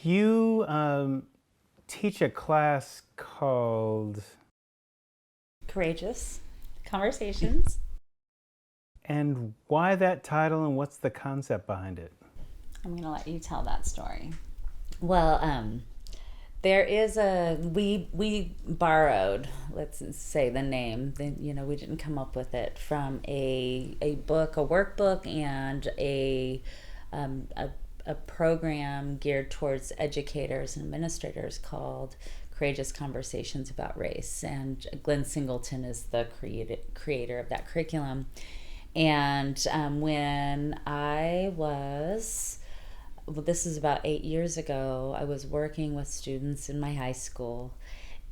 You teach a class called... Courageous Conversations. And why that title and what's the concept behind it? I'm going to let you tell that story. Well, there is we borrowed, let's say the name, we didn't come up with it, from a book, a workbook, and a program geared towards educators and administrators called Courageous Conversations About Race. And Glenn Singleton is the creator of that curriculum. And when I was, this is about 8 years ago, I was working with students in my high school,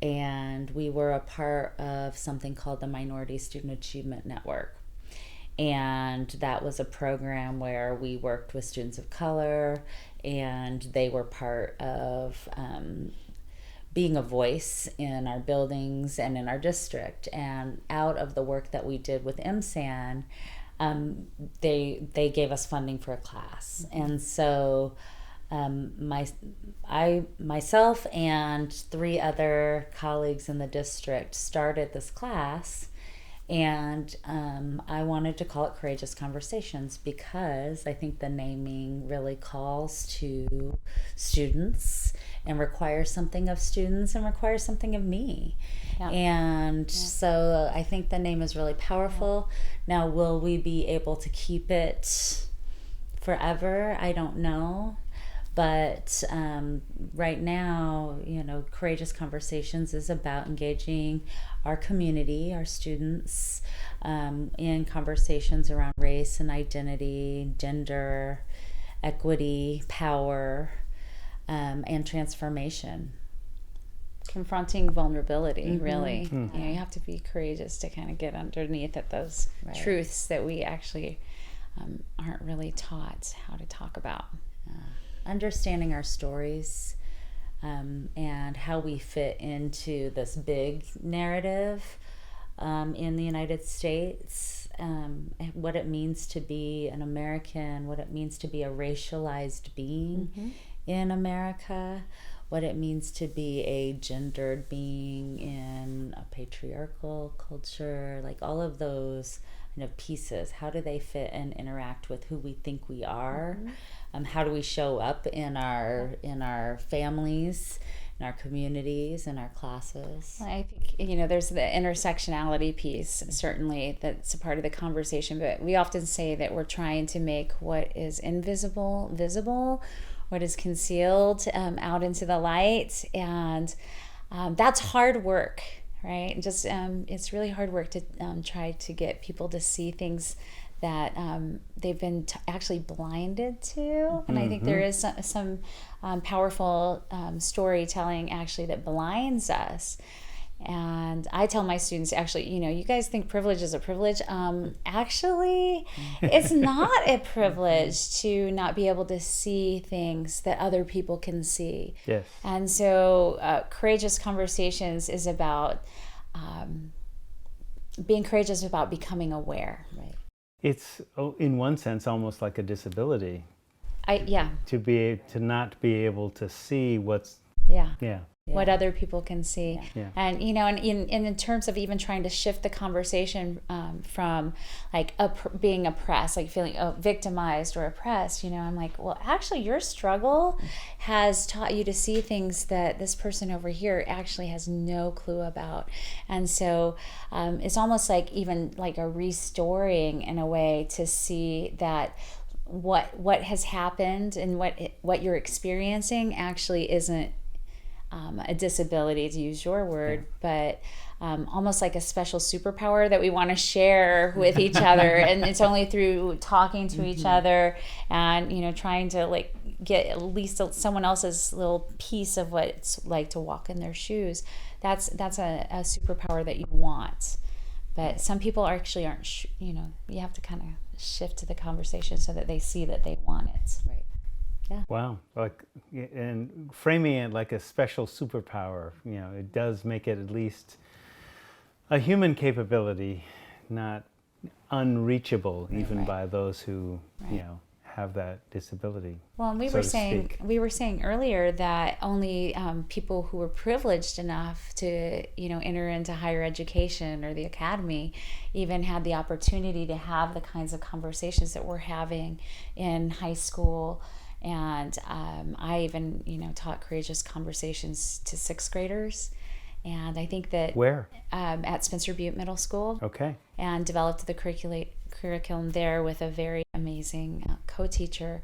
and we were a part of something called the Minority Student Achievement Network. And that was a program where we worked with students of color, and they were part of being a voice in our buildings and in our district. And out of the work that we did with MSAN, they gave us funding for a class. And so myself and 3 other colleagues in the district started this class. And I wanted to call it Courageous Conversations because I think the naming really calls to students and requires something of students and requires something of me. Yeah. And so I think the name is really powerful. Yeah. Now, will we be able to keep it forever? I don't know. But right now, Courageous Conversations is about engaging our community, our students, in conversations around race and identity, gender, equity, power, and transformation. Confronting vulnerability, really. Mm-hmm. You have to be courageous to kind of get underneath at those truths that we actually aren't really taught how to talk about. Understanding our stories and how we fit into this big narrative in the United States, what it means to be an American, what it means to be a racialized being in America, what it means to be a gendered being in a patriarchal culture, like all of those kind of pieces. How do they fit and interact with who we think we are? How do we show up in our families, in our communities, in our classes? I think, there's the intersectionality piece, certainly, that's a part of the conversation. But we often say that we're trying to make what is invisible visible, what is concealed out into the light. And that's hard work, right? Just it's really hard work to try to get people to see things that they've been actually blinded to. And I think there is some powerful storytelling actually that blinds us. And I tell my students, actually, you guys think privilege is a privilege. Actually, it's not a privilege to not be able to see things that other people can see. Yes. And so Courageous Conversations is about being courageous about becoming aware. Right. It's, in one sense, almost like a disability. To not be able to see what's... what other people can see. Yeah. And and in terms of even trying to shift the conversation from like being oppressed, like feeling victimized or oppressed, I'm like, well, actually your struggle has taught you to see things that this person over here actually has no clue about. And so it's almost like even like a restoring in a way to see that what has happened and what you're experiencing actually isn't a disability, to use your word, but almost like a special superpower that we want to share with each other. And it's only through talking to each other and, trying to like get at least someone else's little piece of what it's like to walk in their shoes. That's a superpower that you want. But some people actually aren't, you have to kind of shift to the conversation so that they see that they want it. Right. Yeah. Wow. And framing it like a special superpower, it does make it at least a human capability, not unreachable even by those who, have that disability. Well, and we so were to saying speak. we were saying earlier that only people who were privileged enough to, enter into higher education or the academy, even had the opportunity to have the kinds of conversations that we're having in high school. And I even, taught courageous conversations to sixth graders. And I think that Where? At Spencer Butte Middle School. Okay. And developed the curriculum there with a very amazing co-teacher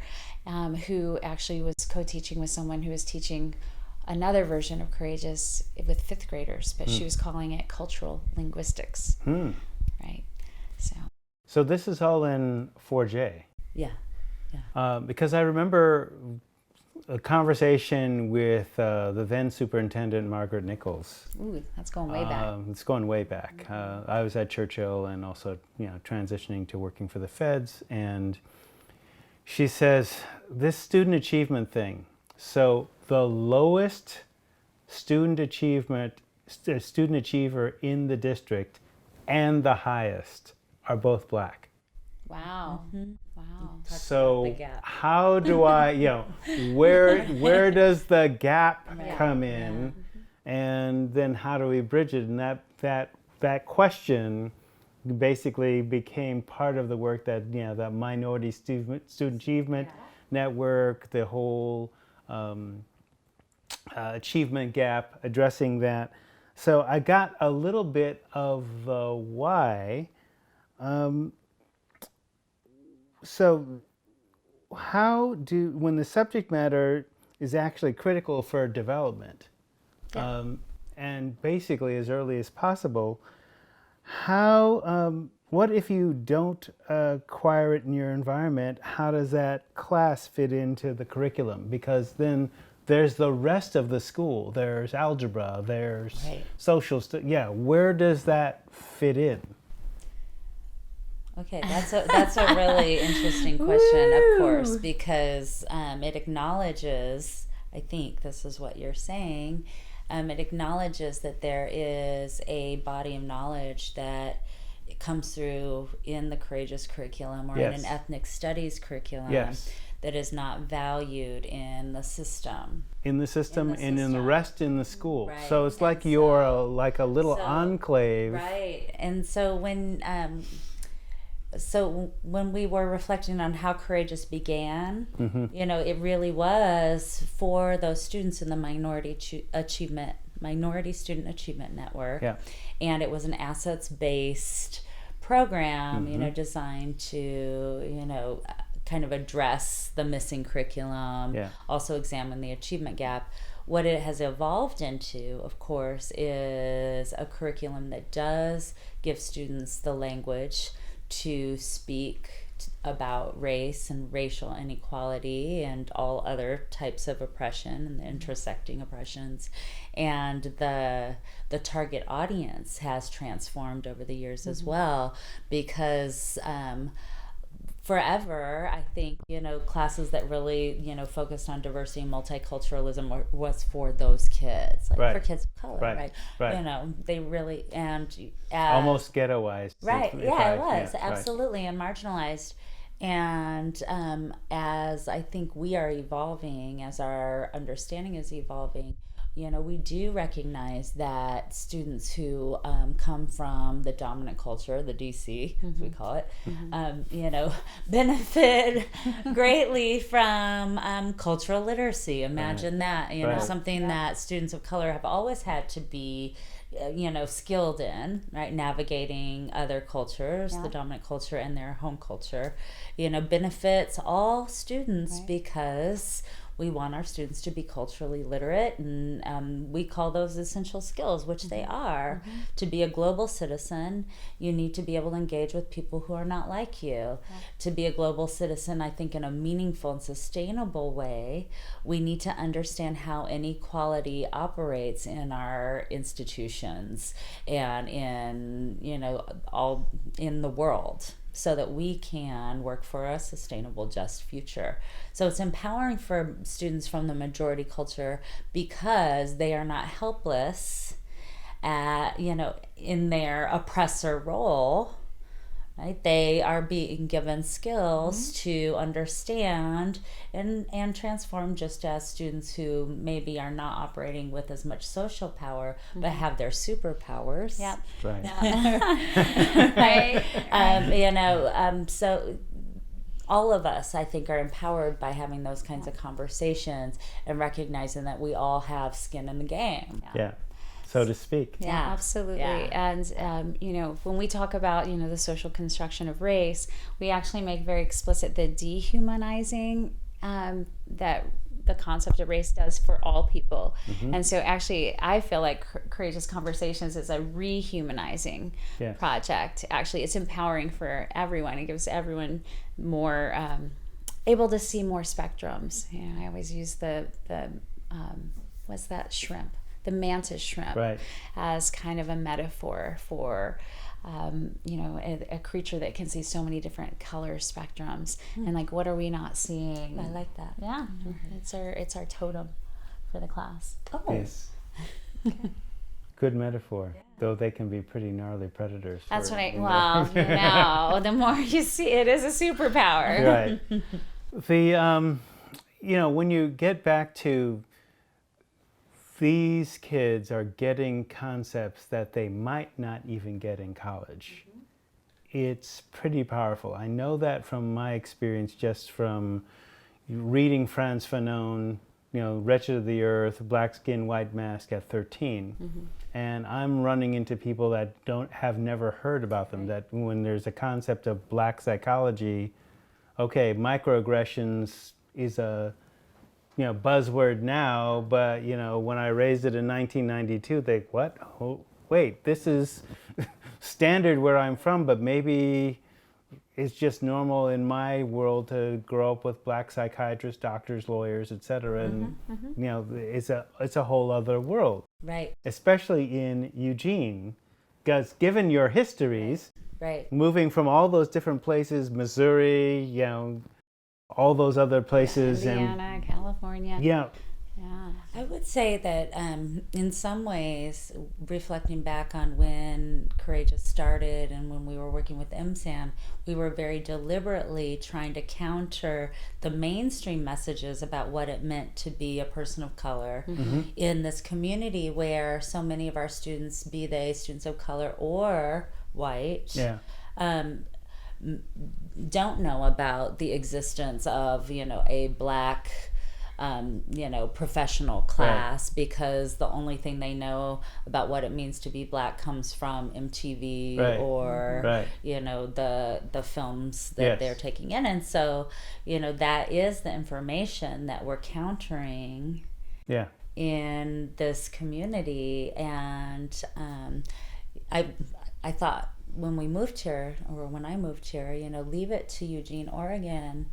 who actually was co-teaching with someone who was teaching another version of Courageous with fifth graders, but she was calling it cultural linguistics. Right. So this is all in 4J. Yeah. Because I remember a conversation with the then superintendent, Margaret Nichols. Ooh, that's going way back. It's going way back. I was at Churchill and also, transitioning to working for the feds. And she says, this student achievement thing. So the lowest student achiever in the district and the highest are both black. Wow. Mm-hmm. Wow. So how do I, where does the gap come in, and then how do we bridge it? And that question basically became part of the work that that minority student achievement network, the whole achievement gap, addressing that. So I got a little bit of the why. So when the subject matter is actually critical for development, and basically as early as possible, what if you don't acquire it in your environment? How does that class fit into the curriculum? Because then there's the rest of the school. There's algebra, there's social where does that fit in? Okay, that's a really interesting question, of course, because it acknowledges, I think this is what you're saying, it acknowledges that there is a body of knowledge that comes through in the Courageous curriculum or in an ethnic studies curriculum that is not valued in the system. In the system and in the rest in the school. Right. So it's like you're a little enclave. Right, and so when we were reflecting on how Courageous began, it really was for those students in the Minority Student Achievement Network. Yeah. And it was an assets-based program, designed to, kind of address the missing curriculum, also examine the achievement gap. What it has evolved into, of course, is a curriculum that does give students the language to speak about race and racial inequality and all other types of oppression and the intersecting oppressions. And the target audience has transformed over the years as well, because forever, I think, classes that really, focused on diversity and multiculturalism was for those kids, for kids of color, right? They really, and almost ghettoized. Right, it was, absolutely, and marginalized. And as I think we are evolving, as our understanding is evolving, we do recognize that students who come from the dominant culture, the DC, as we call it, benefit greatly from cultural literacy. Imagine that, something that students of color have always had to be, skilled in, right? Navigating other cultures, the dominant culture and their home culture, benefits all students because we want our students to be culturally literate, and we call those essential skills, which they are. To be a global citizen, you need to be able to engage with people who are not like you. To be a global citizen, I think in a meaningful and sustainable way, we need to understand how inequality operates in our institutions and in, all in the world, so that we can work for a sustainable, just future. So it's empowering for students from the majority culture because they are not helpless at, in their oppressor role, Right? They are being given skills to understand and transform, just as students who maybe are not operating with as much social power but have their superpowers. Yep. Right. Right. So all of us, I think, are empowered by having those kinds of conversations and recognizing that we all have skin in the game. Yeah. So to speak. Yeah, Yeah. absolutely. Yeah. And, when we talk about, the social construction of race, we actually make very explicit the dehumanizing that the concept of race does for all people. And so actually, I feel like Courageous Conversations is a rehumanizing Yes. project. Actually, it's empowering for everyone. It gives everyone more able to see more spectrums. I always use the what's that shrimp? The mantis shrimp, Right. as kind of a metaphor for a creature that can see so many different color spectrums. And like, what are we not seeing? I like that. Yeah, it's our totem for the class. Oh, Yes. Good metaphor, though they can be pretty gnarly predators. That's for- well, the more you see, it is a superpower. Right. When you get back to these kids are getting concepts that they might not even get in college. It's pretty powerful. I know that from my experience, just from reading Frantz Fanon, Wretched of the Earth, Black Skin, White Mask at 13. And I'm running into people that have never heard about them, that when there's a concept of black psychology, okay, microaggressions is a buzzword now, but when I raised it in 1992, they what? Oh, wait, this is standard where I'm from, but maybe it's just normal in my world to grow up with black psychiatrists, doctors, lawyers, etc. And it's a whole other world, right, especially in Eugene, because given your histories, right. moving from all those different places, Missouri, all those other places, Indiana, California. Yeah. I would say that in some ways, reflecting back on when Courageous started and when we were working with MSAM, we were very deliberately trying to counter the mainstream messages about what it meant to be a person of color in this community where so many of our students, be they students of color or white, don't know about the existence of a black professional class, because the only thing they know about what it means to be black comes from MTV or the films that they're taking in. And so that is the information that we're countering in this community. And I thought when we moved here, or when I moved here, leave it to Eugene, Oregon,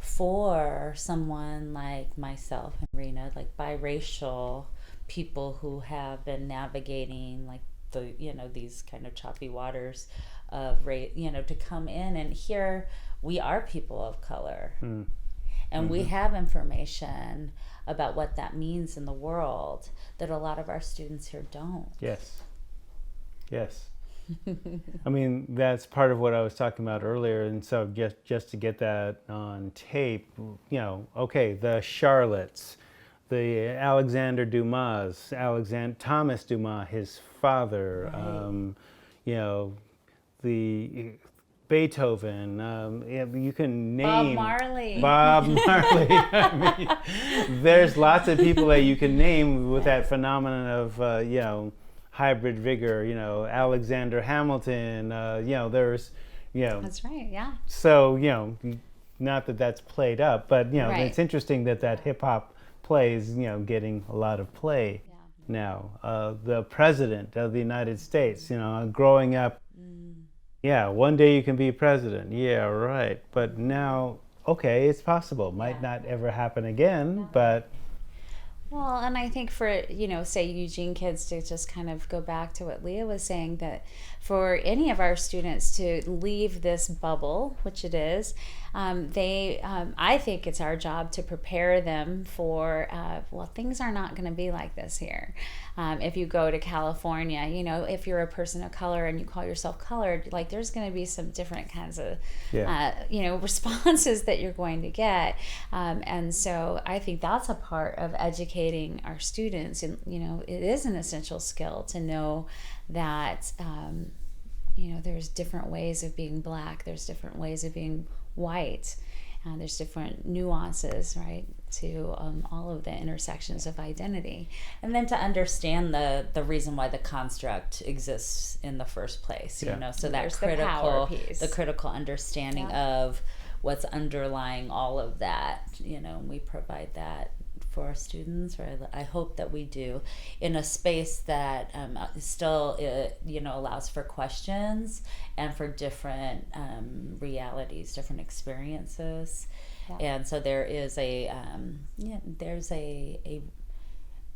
for someone like myself and Rena, like biracial people who have been navigating like the these kind of choppy waters of race, to come in and here we are people of color, and we have information about what that means in the world that a lot of our students here don't. Yes. I mean, that's part of what I was talking about earlier, and so just to get that on tape, okay, the Charlottes, the Alexander Dumas, Thomas Dumas, his father, the Beethoven, you can name Bob Marley. I mean, there's lots of people that you can name with that phenomenon of hybrid vigor, Alexander Hamilton, there's, That's right, yeah. So, not that that's played up, but, it's interesting that hip hop play is, getting a lot of play now. The president of the United States, growing up, one day you can be president. Yeah, right. But now, okay, it's possible. Might not ever happen again, but... Well, and I think for, say Eugene kids, to just kind of go back to what Leah was saying, that for any of our students to leave this bubble, which it is, I think it's our job to prepare them for, well, things are not going to be like this here. If you go to California, you know, if you're a person of color and you call yourself colored, like there's going to be some different kinds of, you know, responses that you're going to get. And so I think that's a part of educating our students. And, you know, it is an essential skill to know that, you know, there's different ways of being Black, there's different ways of being white, and there's different nuances, right, to all of the intersections of identity. And then to understand the reason why the construct exists in the first place, you know, so that There's the power piece. the critical understanding of what's underlying all of that, you know, and we provide that for our students, or I hope that we do, in a space that still, you know, allows for questions and for different realities, different experiences. Yeah. And so there is there's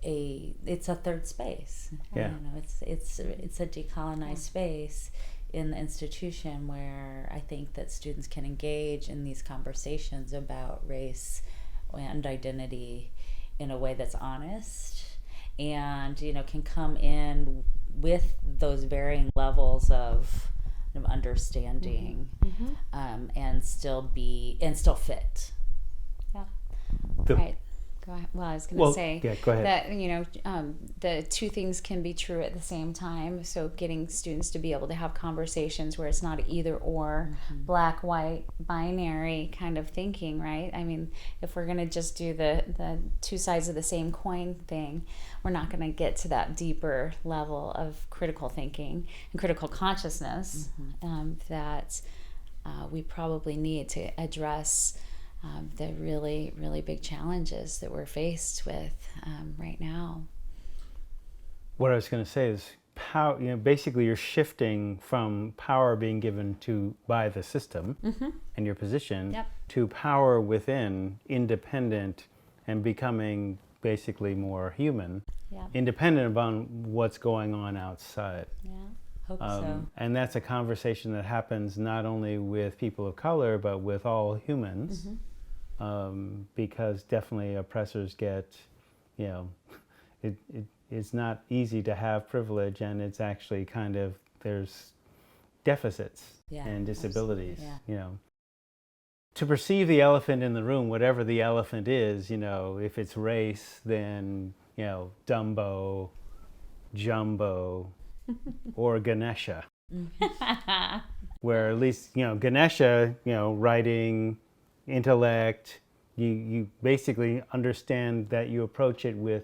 it's a third space. Yeah. You know, it's a decolonized space in the institution where I think that students can engage in these conversations about race and identity in a way that's honest, and, you know, can come in with those varying levels of understanding, and still fit. Yeah. The- Right. Go ahead. Well, I was going to say go ahead. that, you know, the two things can be true at the same time. So getting students to be able to have conversations where it's not either or, black, white, binary kind of thinking, right? I mean, if we're going to just do the two sides of the same coin thing, we're not going to get to that deeper level of critical thinking and critical consciousness that we probably need to address the really, really big challenges that we're faced with right now. What I was going to say is power. You know, basically, you're shifting from power being given to by the system and your position to power within, independent, and becoming basically more human, independent of what's going on outside. Yeah. Hope so. And that's a conversation that happens not only with people of color, but with all humans, because definitely oppressors get, you know, it's not easy to have privilege, and it's actually kind of, there's deficits and disabilities, you know. To perceive the elephant in the room, whatever the elephant is, you know, if it's race, then, you know, Dumbo, Jumbo, or Ganesha, where at least, you know, Ganesha, you know, writing, intellect, you basically understand that you approach it with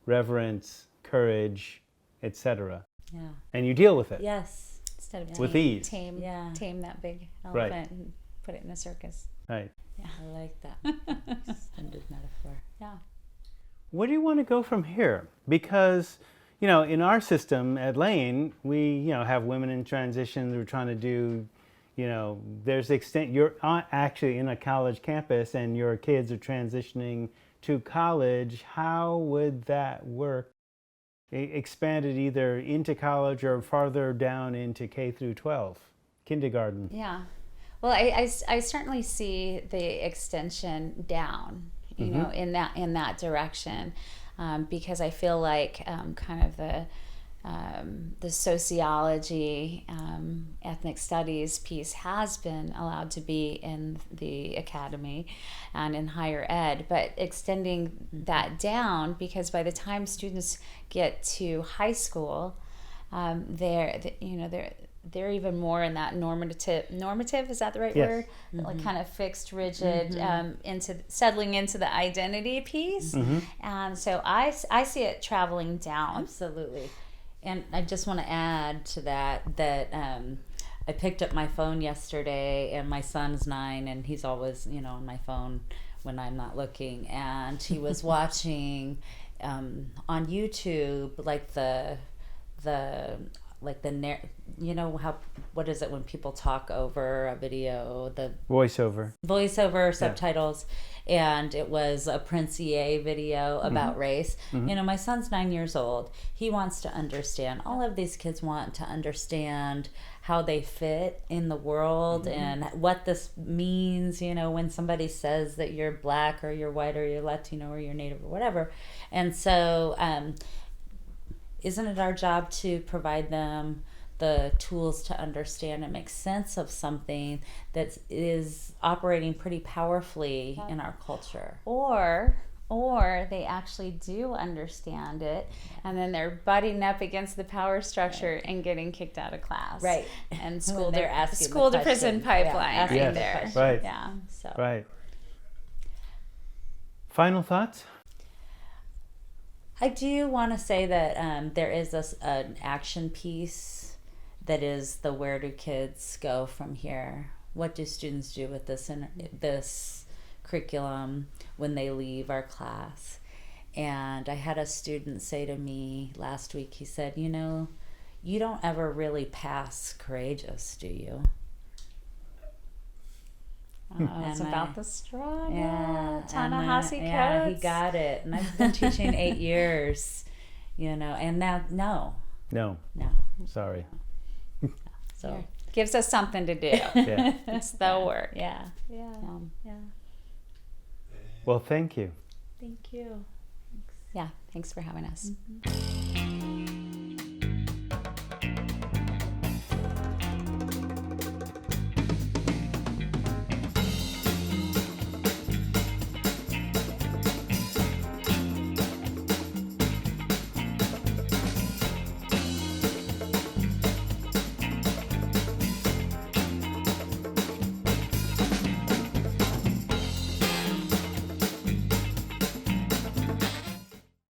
reverence, courage, etc. Yeah. And you deal with it. Yes. Instead of with ease. tame that big elephant and put it in a circus. Right. Yeah. I like that. Extended metaphor. Yeah. Where do you want to go from here? Because, you know, in our system at Lane, we, you know, have women in transitions. We're trying to do, you know, there's the extent you're actually in a college campus and your kids are transitioning to college. How would that work? Expanded either into college or farther down into K through 12, kindergarten. Yeah. Well, I certainly see the extension down, you know, in that direction, because I feel like kind of the sociology, ethnic studies piece has been allowed to be in the academy and in higher ed, but extending that down, because by the time students get to high school, they're even more in that normative, is that the right word? Like kind of fixed, rigid, into settling into the identity piece. And so I see it traveling down. Absolutely. And I just want to add to that I picked up my phone yesterday, and my son's 9, and he's always, you know, on my phone when I'm not looking, and he was watching on YouTube like the like you know how, what is it when people talk over a video, the voiceover subtitles, and it was a Prince EA video about race. You know, my son's 9 years old. He wants to understand, all of these kids want to understand how they fit in the world and what this means, you know, when somebody says that you're black or you're white or you're Latino or you're Native or whatever. And so isn't it our job to provide them the tools to understand and make sense of something that is operating pretty powerfully in our culture? Or they actually do understand it, and then they're butting up against the power structure and getting kicked out of class. Right. And School to prison pipeline right there. Right. Yeah. So. Right. Final thoughts? I do want to say that there is an action piece that is the where do kids go from here? What do students do with this curriculum when they leave our class? And I had a student say to me last week, he said, you know, you don't ever really pass courageous, do you? It's about the struggle. Yeah, Ta-Nehisi Coates. Yeah, he got it. And I've been teaching 8 years, you know, and now, no. Sorry. So Yeah. Gives us something to do. Yeah. It's the work. yeah. Well, thank you. Thank you. Yeah. Thanks for having us.